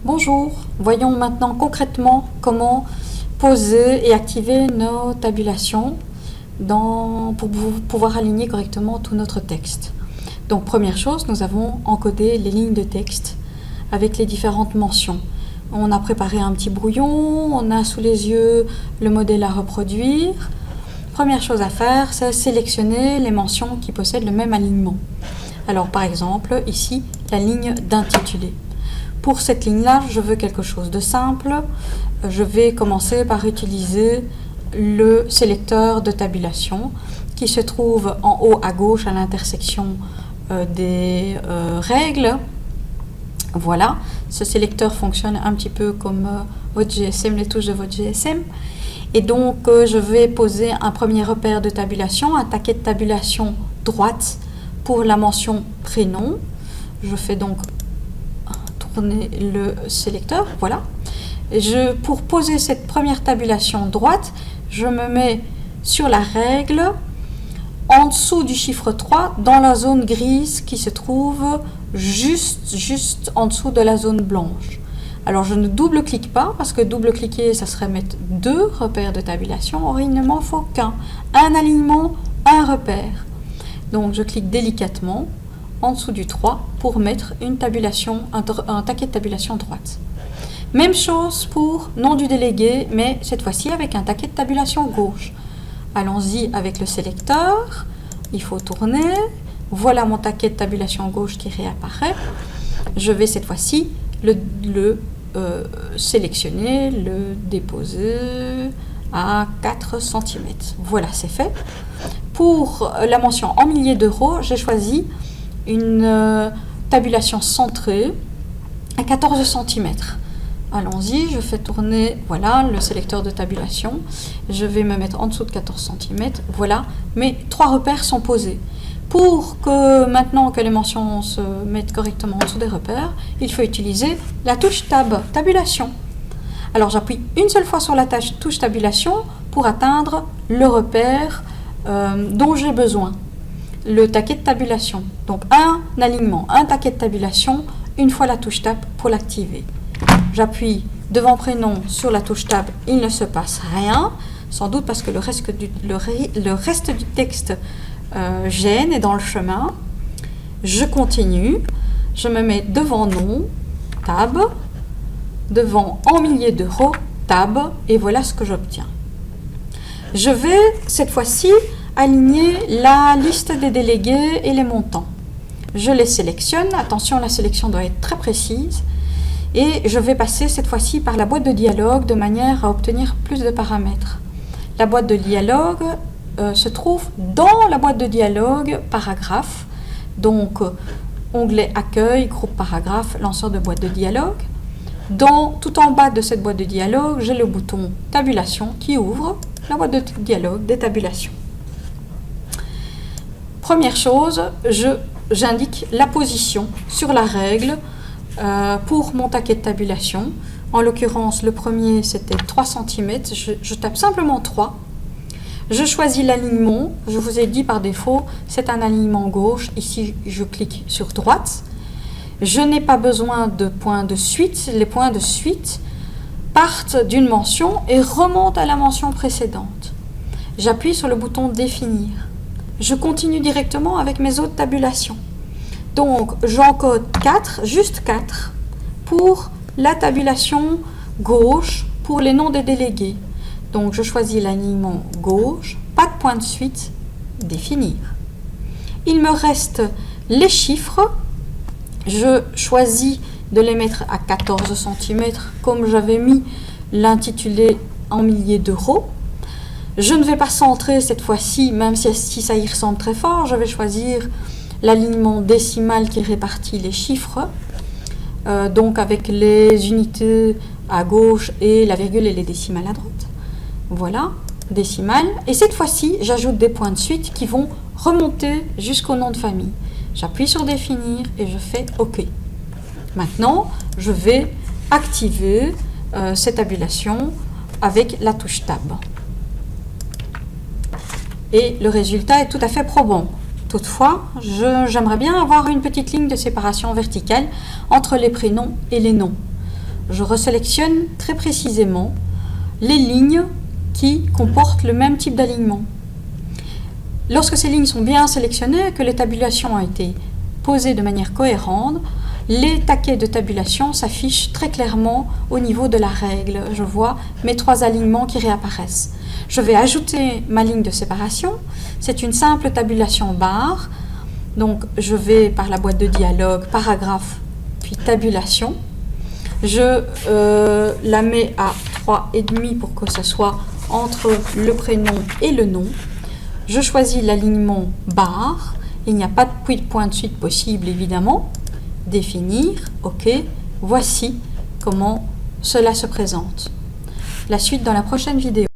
Bonjour, voyons maintenant concrètement comment poser et activer nos tabulations pour pouvoir aligner correctement tout notre texte. Donc première chose, nous avons encodé les lignes de texte avec les différentes mentions. On a préparé un petit brouillon, on a sous les yeux le modèle à reproduire. Première chose à faire, c'est sélectionner les mentions qui possèdent le même alignement. Alors par exemple, ici, la ligne d'intitulé. Pour cette ligne-là, je veux quelque chose de simple. Je vais commencer par utiliser le sélecteur de tabulation qui se trouve en haut à gauche à l'intersection des règles. Voilà, ce sélecteur fonctionne un petit peu comme votre GSM, les touches de votre GSM. Et donc, je vais poser un premier repère de tabulation, un taquet de tabulation droite pour la mention prénom. Je fais donc tourner le sélecteur, voilà. Pour poser cette première tabulation droite, je me mets sur la règle, en dessous du chiffre 3, dans la zone grise qui se trouve juste en dessous de la zone blanche. Alors je ne double-clique pas, parce que double-cliquer, ça serait mettre deux repères de tabulation. Or, il ne m'en faut qu'un. Un alignement, un repère. Donc je clique délicatement en dessous du 3 pour mettre une tabulation, un taquet de tabulation droite. Même chose pour nom du délégué, mais cette fois-ci avec un taquet de tabulation gauche. Allons-y avec le sélecteur, il faut tourner. Voilà mon taquet de tabulation gauche qui réapparaît. Je vais cette fois-ci le sélectionner, le déposer à 4 cm. Voilà, c'est fait. Pour la mention en milliers d'euros, j'ai choisi une tabulation centrée à 14 cm. Allons-y, je fais tourner, voilà, le sélecteur de tabulation. Je vais me mettre en dessous de 14 cm. Voilà, mes trois repères sont posés. Pour que maintenant que les mentions se mettent correctement en dessous des repères, il faut utiliser la touche tabulation. Alors j'appuie une seule fois sur la touche tabulation pour atteindre le repère dont j'ai besoin, le taquet de tabulation. Donc un alignement, un taquet de tabulation, une fois la touche tab pour l'activer. J'appuie devant prénom sur la touche tab, il ne se passe rien, sans doute parce que le reste du texte gêne et dans le chemin. Je continue, je me mets devant nom, tab, devant en milliers d'euros, tab, et voilà ce que j'obtiens. Je vais cette fois-ci aligner la liste des délégués et les montants. Je les sélectionne, attention, la sélection doit être très précise, et je vais passer cette fois-ci par la boîte de dialogue de manière à obtenir plus de paramètres. La boîte de dialogue se trouve dans la boîte de dialogue paragraphe, donc onglet accueil, groupe paragraphe, lanceur de boîte de dialogue. Tout en bas de cette boîte de dialogue, j'ai le bouton tabulation qui ouvre la boîte de dialogue des tabulations. Première chose, j'indique la position sur la règle pour mon taquet de tabulation. En l'occurrence, le premier c'était 3 cm, je tape simplement 3. Je choisis l'alignement, je vous ai dit par défaut, c'est un alignement gauche. Ici, je clique sur droite. Je n'ai pas besoin de points de suite. Les points de suite partent d'une mention et remontent à la mention précédente. J'appuie sur le bouton définir. Je continue directement avec mes autres tabulations. Donc, j'encode 4, juste 4, pour la tabulation gauche, pour les noms des délégués. Donc, je choisis l'alignement gauche, pas de point de suite, définir. Il me reste les chiffres. Je choisis de les mettre à 14 cm, comme j'avais mis l'intitulé en milliers d'euros. Je ne vais pas centrer cette fois-ci, même si ça y ressemble très fort. Je vais choisir l'alignement décimal qui répartit les chiffres, donc avec les unités à gauche et la virgule et les décimales à droite. Voilà, décimale. Et cette fois-ci, j'ajoute des points de suite qui vont remonter jusqu'au nom de famille. J'appuie sur définir et je fais OK. Maintenant, je vais activer cette tabulation avec la touche tab. Et le résultat est tout à fait probant. Toutefois, j'aimerais bien avoir une petite ligne de séparation verticale entre les prénoms et les noms. je resélectionne très précisément les lignes qui comportent le même type d'alignement. Lorsque ces lignes sont bien sélectionnées, que les tabulations ont été posées de manière cohérente, les taquets de tabulation s'affichent très clairement au niveau de la règle. Je vois mes 3 alignements qui réapparaissent. Je vais ajouter ma ligne de séparation. C'est une simple tabulation barre. Donc, je vais par la boîte de dialogue, paragraphe, puis tabulation. Je la mets à 3,5 pour que ce soit entre le prénom et le nom. Je choisis l'alignement barre. Il n'y a pas de point de suite possible, évidemment. Définir, OK. Voici comment cela se présente. La suite dans la prochaine vidéo.